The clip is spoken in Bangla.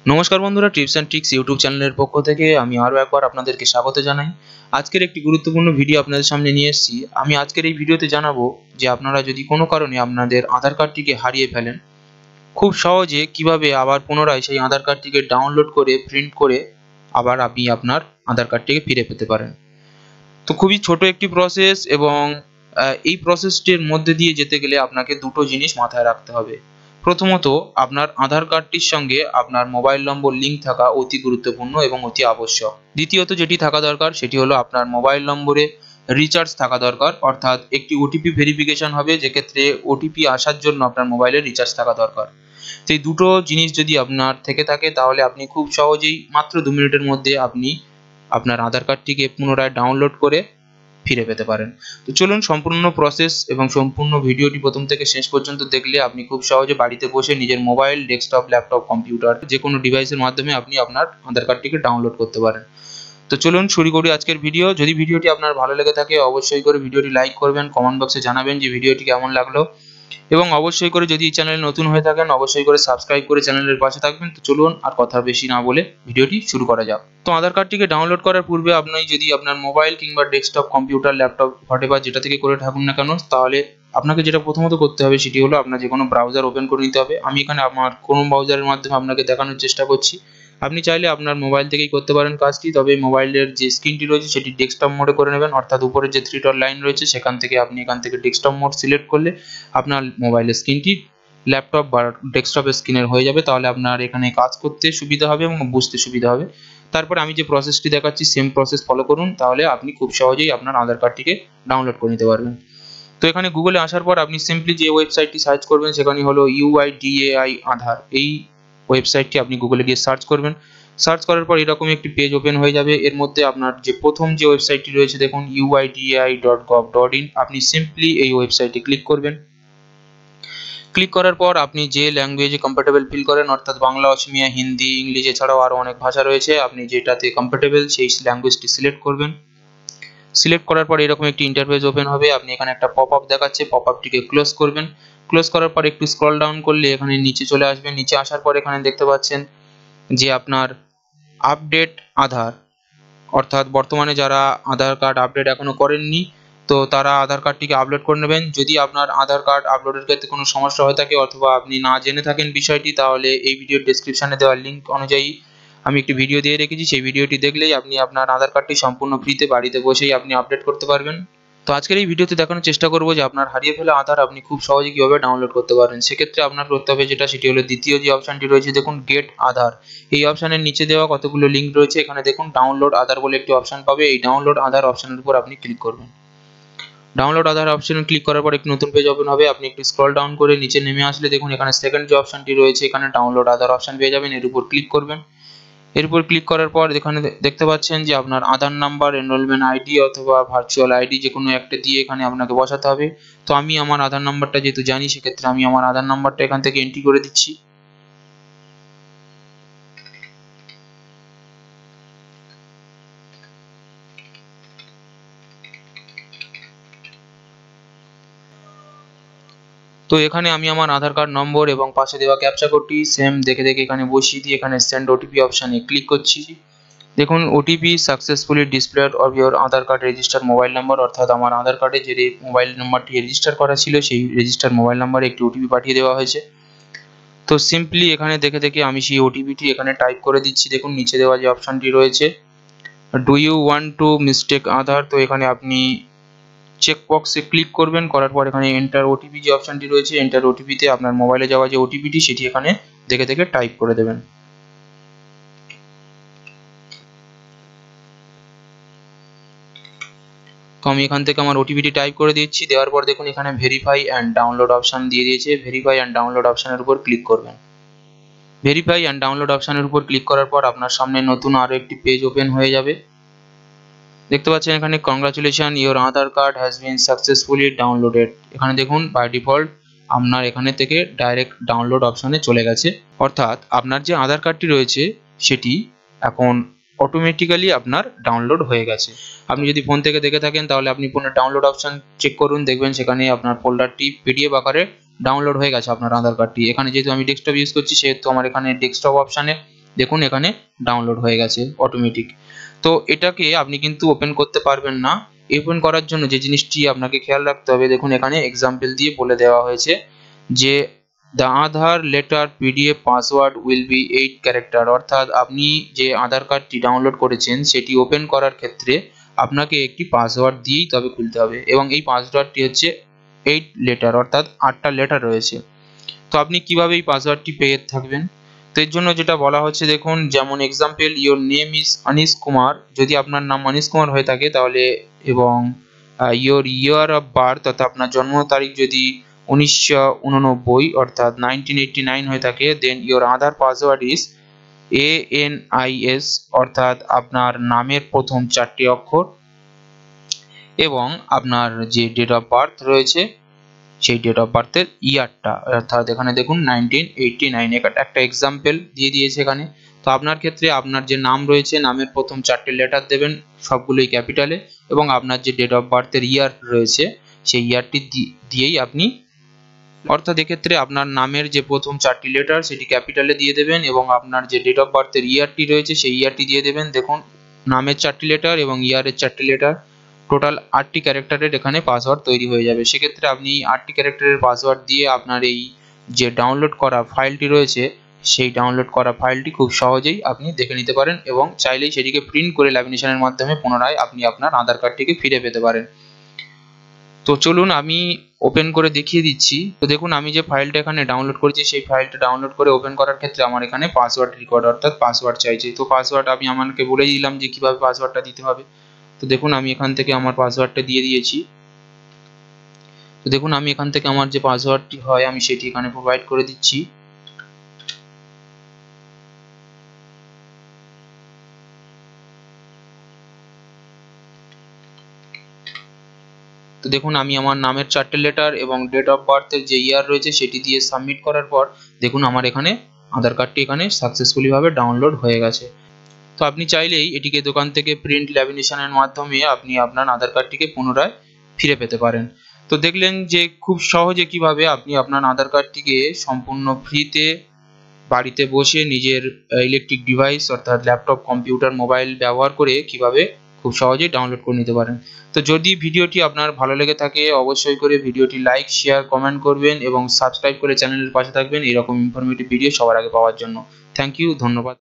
নমস্কার বন্ধুরা, টিপস অ্যান্ড ট্রিক্স ইউটিউব চ্যানেলের পক্ষ থেকে আমি আরও একবার আপনাদেরকে স্বাগত জানাই। আজকের একটি গুরুত্বপূর্ণ ভিডিও আপনাদের সামনে নিয়ে এসেছি। আমি আজকের এই ভিডিওতে জানাবো যে আপনারা যদি কোনো কারণে আপনাদের আধার কার্ডটিকে হারিয়ে ফেলেন, খুব সহজে কিভাবে আবার পুনরায় সেই আধার কার্ডটিকে ডাউনলোড করে প্রিন্ট করে আবার আপনি আপনার আধার কার্ডটিকে ফিরে পেতে পারেন। তো খুবই ছোট একটি প্রসেস এবং এই প্রসেসটির মধ্যে দিয়ে যেতে গেলে আপনাকে দুটো জিনিস মাথায় রাখতে হবে। প্রথমত, আপনার আধার কার্ডটির সঙ্গে আপনার মোবাইল নম্বর লিঙ্ক থাকা অতি গুরুত্বপূর্ণ এবং অতি আবশ্যক। দ্বিতীয়ত যেটি থাকা দরকার সেটি হলো আপনার মোবাইল নম্বরে রিচার্জ থাকা দরকার, অর্থাৎ একটি ওটিপি ভেরিফিকেশন হবে, যেক্ষেত্রে ওটিপি আসার জন্য আপনার মোবাইলে রিচার্জ থাকা দরকার। সেই দুটো জিনিস যদি আপনার থেকে থাকে তাহলে আপনি খুব সহজেই মাত্র 2 মিনিটের মধ্যে আপনি আপনার আধার কার্ডটিকে পুনরায় ডাউনলোড করে ফিরে পেতে পারেন। তো চলুন, সম্পূর্ণ প্রসেস এবং সম্পূর্ণ ভিডিওটি প্রথম থেকে শেষ পর্যন্ত দেখলে আপনি খুব সহজে বাড়িতে বসে নিজের মোবাইল, ডেস্কটপ, ল্যাপটপ, কম্পিউটার যে কোনো ডিভাইসের মাধ্যমে আপনি আপনার আধার কার্ডটিকে ডাউনলোড করতে পারেন। তো চলুন শুরু করি আজকের ভিডিও। যদি ভিডিওটি আপনার ভালো লেগে থাকে অবশ্যই করে ভিডিওটি লাইক করবেন, কমেন্ট বক্সে জানাবেন যে ভিডিওটি কেমন লাগলো, এবং অবশ্যই করে যদি এই চ্যানেলে নতুন হয়ে থাকেন অবশ্যই করে সাবস্ক্রাইব করে চ্যানেলের পাশে থাকবেন। তো চলুন আর কথা বেশি না বলে ভিডিওটি শুরু করা যাক। তো আধার কার্ডটিকে ডাউনলোড করার পূর্বে আপনি যদি আপনার মোবাইল কিংবা ডেস্কটপ, কম্পিউটার, ল্যাপটপ, হোয়াটএভার যেটা থেকে করে থাকুন না কেন, তাহলে আপনাকে যেটা প্রথমত করতে হবে সেটি হলো আপনার যে কোনো ব্রাউজার ওপেন করে নিতে হবে। আমি এখানে আমার ক্রোম ব্রাউজারের মাধ্যমে আপনাকে দেখানোর চেষ্টা করছি। আপনি চাইলে আপনার মোবাইল থেকেই করতে পারেন কাজটি, তবে মোবাইলের যে স্ক্রিনটি রয়েছে সেটি ডেস্কটপ মোডে করে নেবেন, অর্থাৎ উপরে যে 3 ডট লাইন রয়েছে সেখান থেকে আপনি এখান থেকে ডেস্কটপ মোড সিলেক্ট করলে আপনার মোবাইলের স্ক্রিনটি ল্যাপটপ বা ডেস্কটপের স্ক্রিনের হয়ে যাবে। তাহলে আপনার এখানে কাজ করতে সুবিধা হবে এবং বুঝতে সুবিধা হবে। তারপরে আমি যে প্রসেসটি দেখাচ্ছি সেম প্রসেস ফলো করুন, তাহলে আপনি খুব সহজেই আপনার আধার কার্ডটিকে ডাউনলোড করে নিতে পারবেন। তো এখানে গুগলে আসার পর আপনি সিম্পলি যে ওয়েবসাইটটি সার্চ করবেন সেখানে হলো UIDAI আধার। এই ওয়েবসাইটটি আপনি গুগলে গিয়ে সার্চ করবেন। সার্চ করার পর এরকম একটি পেজ ওপেন হয়ে যাবে। এর মধ্যে আপনার যে প্রথম যে ওয়েবসাইটটি রয়েছে দেখুন uidai.gov.in, আপনি সিম্পলি এই ওয়েবসাইটে ক্লিক করবেন। ক্লিক করার পর আপনি যে ল্যাঙ্গুয়েজে কমফোর্টেবল ফিল করেন, অর্থাৎ বাংলা, অসমিয়া, হিন্দি, ইংলিশ, এছাড়াও আরও অনেক ভাষা রয়েছে, আপনি যেটাতে কমফোর্টেবল সেই ল্যাঙ্গুয়েজটি সিলেক্ট করবেন। সিলেক্ট করার পর এরকম একটি ইন্টারফেস ওপেন হবে। আপনি এখানে একটা পপ আপ দেখাচ্ছে, পপ আপটিকে ক্লোজ করবেন। ক্লোজ করার পর একটু স্ক্রল ডাউন করলে এখানে নিচে চলে আসবেন। নিচে আসার পর এখানে দেখতে পাচ্ছেন যে আপনার আপডেট আধার, অর্থাৎ বর্তমানে যারা আধার কার্ড আপডেট এখনো করেননি তো তারা আধার কার্ডটিকে আপলোড করে নেবেন। যদি আপনার আধার কার্ড আপলোডের ক্ষেত্রে কোনো সমস্যা হয়ে থাকে অথবা আপনি না জেনে থাকেন বিষয়টি, তাহলে এই ভিডিওর ডেসক্রিপশনে দেওয়া লিঙ্ক অনুযায়ী আমি একটি ভিডিও দিয়ে রেখেছি, সেই ভিডিওটি দেখলেই আপনি আপনার আধার কার্ডটি সম্পূর্ণ ফ্রিতে বাড়িতে বসেই আপনি আপডেট করতে পারবেন। তো আজকের এই ভিডিওতে দেখানোর চেষ্টা করব যে আপনার হারিয়ে ফেলা আধার আপনি খুব সহজে কীভাবে ডাউনলোড করতে পারেন। সেক্ষেত্রে আপনার করতে হবে যেটা, সেটি হলো দ্বিতীয় যে অপশানটি রয়েছে দেখুন গেট আধার। এই অপশানের নিচে দেওয়া কতগুলো লিঙ্ক রয়েছে, এখানে দেখুন ডাউনলোড আধার বলে একটি অপশান পাবে। এই ডাউনলোড আধার অপশানের উপর আপনি ক্লিক করবেন। ডাউনলোড আধার অপশানে ক্লিক করার পর একটি নতুন পেজ ওপেন হবে। আপনি একটু স্ক্রল ডাউন করে নিচে নেমে আসলে দেখুন এখানে সেকেন্ড যে অপশানটি রয়েছে, এখানে ডাউনলোড আধার অপশান পেয়ে যাবেন। এর উপর ক্লিক করবেন। এর উপর ক্লিক করার পর এখানে দেখতে পাচ্ছেন যে আপনার আধার নাম্বার, এনরোলমেন্ট আইডি অথবা ভার্চুয়াল আইডি যে কোনো একটা দিয়ে এখানে আপনাকে বসাতে হবে। তো আমি আমার আধার নাম্বারটা যেহেতু জানি, সেক্ষেত্রে আমি আমার আধার নাম্বারটা এখান থেকে এন্ট্রি করে দিচ্ছি। তো এখানে আমি আমার আধার কার্ড নম্বর এবং পাশে দেওয়া ক্যাপচা কোডটি সেম দেখে দেখে এখানে বসিয়ে দিয়ে এখানে সেন্ড ওটিপি অপশানে ক্লিক করছি। দেখুন OTP successfully displayed of your Aadhaar card register mobile number, অর্থাৎ আমার আধার কার্ডে যে মোবাইল নাম্বারটি রেজিস্টার করা ছিল সেই রেজিস্টার মোবাইল নাম্বারে একটি ওটিপি পাঠিয়ে দেওয়া হয়েছে। তো সিম্পলি এখানে দেখে দেখে আমি সেই ওটিপিটি এখানে টাইপ করে দিচ্ছি। দেখুন নিচে দেওয়া যে অপশানটি রয়েছে do you want to mistake Aadhaar, তো এখানে আপনি চেক বক্সে ক্লিক করবেন। করার পর এখানে এন্টার ওটিপি যে অপশানটি রয়েছে, এন্টার ওটিপিতে আপনার মোবাইলে যাওয়া যে ওটিপিটি সেটি এখানে দেখে দেখে টাইপ করে দেবেন। তো আমি এখান থেকে আমার ওটিপিটি টাইপ করে দিচ্ছি। দেওয়ার পর দেখুন এখানে ভেরিফাই অ্যান্ড ডাউনলোড অপশান দিয়ে দিয়েছে। ভেরিফাই অ্যান্ড ডাউনলোড অপশানের উপর ক্লিক করবেন। ভেরিফাই অ্যান্ড ডাউনলোড অপশানের উপর ক্লিক করার পর আপনার সামনে নতুন আরও একটি পেজ ওপেন হয়ে যাবে। দেখতে পাচ্ছেন এখানে congratulation your Aadhaar card has been successfully downloaded. এখানে দেখুন বাই ডিফল্ট আপনার এখানে থেকে ডাইরেক্ট ডাউনলোড অপশানে চলে গেছে, অর্থাৎ আপনার যে আধার কার্ডটি রয়েছে সেটি এখন অটোমেটিক্যালি আপনার ডাউনলোড হয়ে গেছে। আপনি যদি ফোন থেকে দেখে থাকেন তাহলে আপনি ফোনের ডাউনলোড অপশান চেক করুন, দেখবেন সেখানে আপনার ফোল্ডারটি পিডিএফ আকারে ডাউনলোড হয়ে গেছে আপনার আধার কার্ডটি। এখানে যেহেতু আমি ডেস্কটপ ইউজ করছি সেহেতু আমার এখানে ডেস্কটপ অপশানে দেখুন এখানে ডাউনলোড হয়ে গেছে অটোমেটিক। তো এটাকে আপনি কিন্তু ওপেন করতে পারবেন না। ওপেন করার জন্য যে জিনিসটি আপনাকে খেয়াল রাখতে হবে, দেখুন এখানে এক্সাম্পল দিয়ে বলে দেওয়া হয়েছে যে the Aadhaar letter PDF password will be 8 character, অর্থাৎ আপনি যে আধার কার্ডটি ডাউনলোড করেছেন সেটি ওপেন করার ক্ষেত্রে আপনাকে একটি পাসওয়ার্ড দিয়েই তবে খুলতে হবে, এবং এই পাসওয়ার্ডটি হচ্ছে 8 লেটার, অর্থাৎ 8টা লেটার রয়েছে। তো আপনি কিভাবে এই পাসওয়ার্ডটি পেয়ে থাকবেন? তো এর জন্য যেটা বলা হচ্ছে, দেখুন যেমন example your name is Anish Kumar, যদি আপনার নাম অনিশ কুমার হয়ে থাকে তাহলে, এবং ইওর ইয়ার অফ বার্থ অর্থাৎ আপনার জন্ম তারিখ যদি 1989 অর্থাৎ 1989 হয়ে থাকে, then your Aadhaar password is ANIS অর্থাৎ আপনার নামের প্রথম 4টি অক্ষর, এবং আপনার যে ডেট অফ বার্থ রয়েছে সেই ডেট অফ বার্থের ইয়ারটা, অর্থাৎ এখানে দেখুন 1989 একটা এক্সাম্পল দিয়ে দিয়েছে এখানে। তো আপনার ক্ষেত্রে আপনার যে নাম রয়েছে নামের প্রথম 4টে লেটার দেবেন সবগুলোই ক্যাপিটালে, এবং আপনার যে ডেট অফ বার্থের ইয়ার রয়েছে সেই ইয়ারটি দিয়েই আপনি, অর্থাৎ এক্ষেত্রে আপনার নামের যে প্রথম 4টি লেটার সেটি ক্যাপিটালে দিয়ে দেবেন, এবং আপনার যে ডেট অফ বার্থের ইয়ারটি রয়েছে সেই ইয়ারটি দিয়ে দেবেন। দেখুন নামের 4টি লেটার এবং ইয়ারের 4টি লেটার, টোটাল 8টি ক্যারেক্টারের এখানে পাসওয়ার্ড তৈরি হয়ে যাবে। সেক্ষেত্রে আপনি 8টি ক্যারেক্টারের পাসওয়ার্ড দিয়ে আপনার এই যে ডাউনলোড করা ফাইলটি রয়েছে সেই ডাউনলোড করা ফাইলটি খুব সহজেই আপনি দেখে নিতে পারেন, এবং চাইলেই সেটিকে প্রিন্ট করে ল্যামিনেশনের মাধ্যমে পুনরায় আপনি আপনার আধার কার্ডটিকে ফিরে পেতে পারেন। তো চলুন আমি ওপেন করে দেখিয়ে দিচ্ছি। তো দেখুন আমি যে ফাইলটা এখানে ডাউনলোড করেছি সেই ফাইলটা ডাউনলোড করে ওপেন করার ক্ষেত্রে আমার এখানে পাসওয়ার্ড রিকোয়ার্ড অর্থাৎ পাসওয়ার্ড চাইছে। তো পাসওয়ার্ড আমি আমাকে বলে দিলাম যে কিভাবে পাসওয়ার্ডটা দিতে হবে। তো দেখুন আমি এখান থেকে আমার পাসওয়ার্ডটা দিয়ে দিয়েছি। তো দেখুন আমি এখান থেকে আমার যে পাসওয়ার্ডটি হয় আমি সেটি এখানে প্রোভাইড করে দিচ্ছি। তো দেখুন আমি আমার নামের 4টে লেটার এবং ডেট অফ বার্থের যে ইয়ার রয়েছে সেটি দিয়ে সাবমিট করার পর দেখুন আমার এখানে আধার কার্ডটি এখানে সাকসেসফুলি ভাবে ডাউনলোড হয়ে গেছে। তো আপনি চাইলেই এটিকে দোকান থেকে প্রিন্ট ল্যামিনেশনের মাধ্যমে আপনি আপনার আধার কার্ডটিকে পুনরায় ফিরে পেতে পারেন। তো দেখলেন যে খুব সহজে কিভাবে আপনি আপনার আধার কার্ডটিকে সম্পূর্ণ ফ্রিতে বাড়িতে বসে নিজের ইলেকট্রিক ডিভাইস অর্থাৎ ল্যাপটপ, কম্পিউটার, মোবাইল ব্যবহার করে কিভাবে খুব সহজেই ডাউনলোড করে নিতে পারেন। তো যদি ভিডিওটি আপনার ভালো লেগে থাকে অবশ্যই করে ভিডিওটি লাইক, শেয়ার, কমেন্ট করবেন এবং সাবস্ক্রাইব করে চ্যানেলের পাশে থাকবেন এরকম ইনফরমেটিভ ভিডিও সবার আগে পাওয়ার জন্য। থ্যাংক ইউ, ধন্যবাদ।